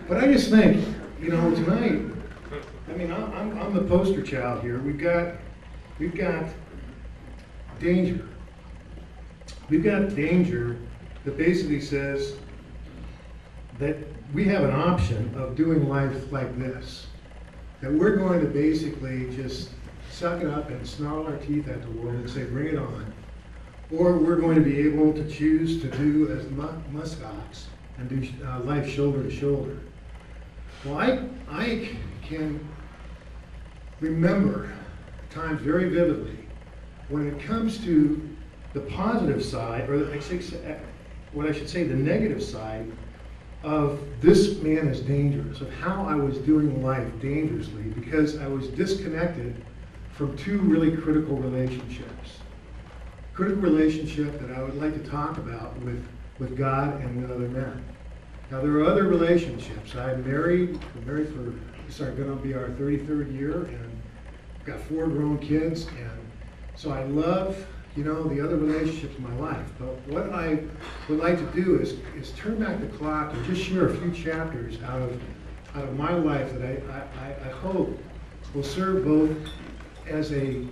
But I just think, tonight, I mean, I'm the poster child here. We've got danger. We've got danger that basically says that we have an option of doing life like this. That we're going to basically just suck it up and snarl our teeth at the world and say, bring it on. Or we're going to be able to choose to do as muskox and do life shoulder to shoulder. Well, I can remember times very vividly when it comes to the positive side, or what I should say, the negative side of this man is dangerous, of how I was doing life dangerously because I was disconnected from two really critical relationships. Critical relationship that I would like to talk about with God and with other men. Now there are other relationships. I'm married for, going to be our 33rd year, and got 4 grown kids, and so I love, the other relationships in my life. But what I would like to do is turn back the clock and just share a few chapters out of my life that I hope will serve both as an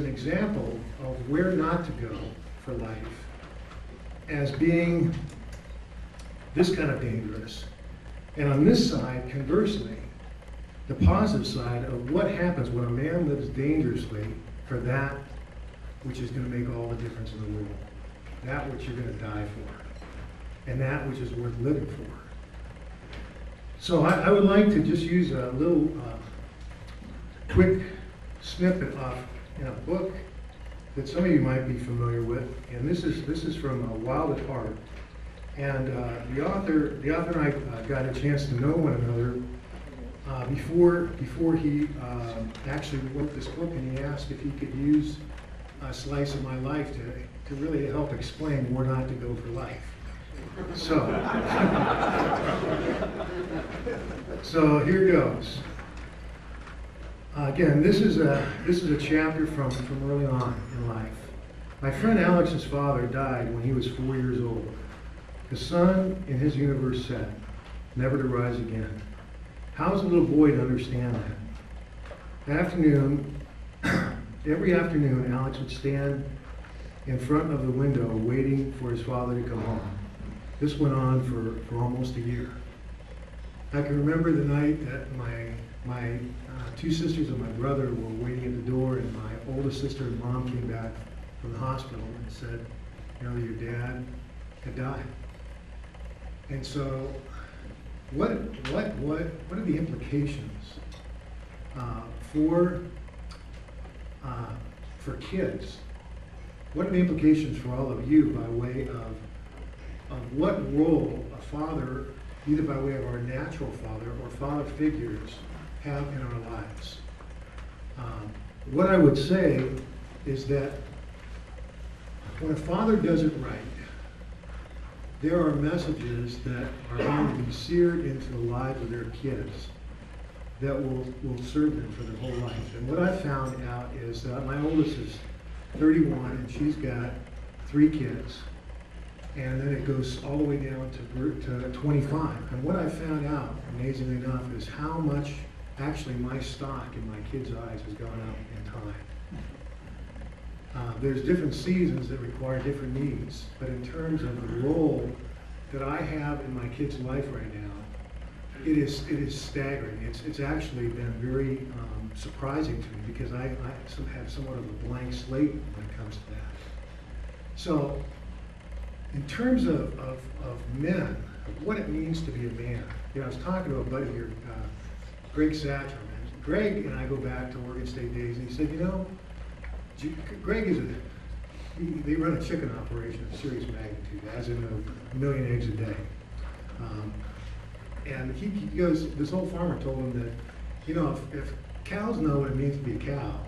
example of where not to go for life, as being this kind of dangerous. And on this side, conversely, the positive side of what happens when a man lives dangerously for that which is going to make all the difference in the world, that which you're going to die for, and that which is worth living for. So I would like to just use a little quick snippet off in a book that some of you might be familiar with, and this is from Wild at Heart. And the author and I got a chance to know one another before he actually wrote this book, and he asked if he could use a slice of my life to really help explain where not to go for life. So here goes. Again, this is a chapter from early on in life. My friend Alex's father died when he was 4 years old. The sun in his universe set, never to rise again. How's a little boy to understand that? Every afternoon, Alex would stand in front of the window waiting for his father to come home. This went on for almost a year. I can remember the night that my 2 sisters and my brother were waiting at the door, and my oldest sister and mom came back from the hospital and said, your dad had died. And so, what are the implications for kids? What are the implications for all of you by way of what role a father, either by way of our natural father or father figures, have in our lives? What I would say is that when a father does it right, there are messages that are going to be seared into the lives of their kids that will serve them for their whole life. And what I found out is that my oldest is 31, and she's got 3 kids. And then it goes all the way down to 25. And what I found out, amazingly enough, is how much actually my stock in my kids' eyes has gone up in time. There's different seasons that require different needs, but in terms of the role that I have in my kid's life right now, it is staggering. It's actually been very surprising to me because I have somewhat of a blank slate when it comes to that. So, in terms of men, of what it means to be a man, I was talking to a buddy here, Greg Satchel. Greg and I go back to Oregon State days, and he said, Greg they run a chicken operation of serious magnitude, as in 1 million eggs a day. And he goes, this old farmer told him that, if cows know what it means to be a cow,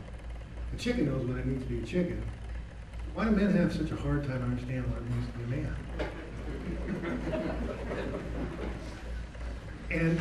a chicken knows what it means to be a chicken, why do men have such a hard time understanding what it means to be a man? And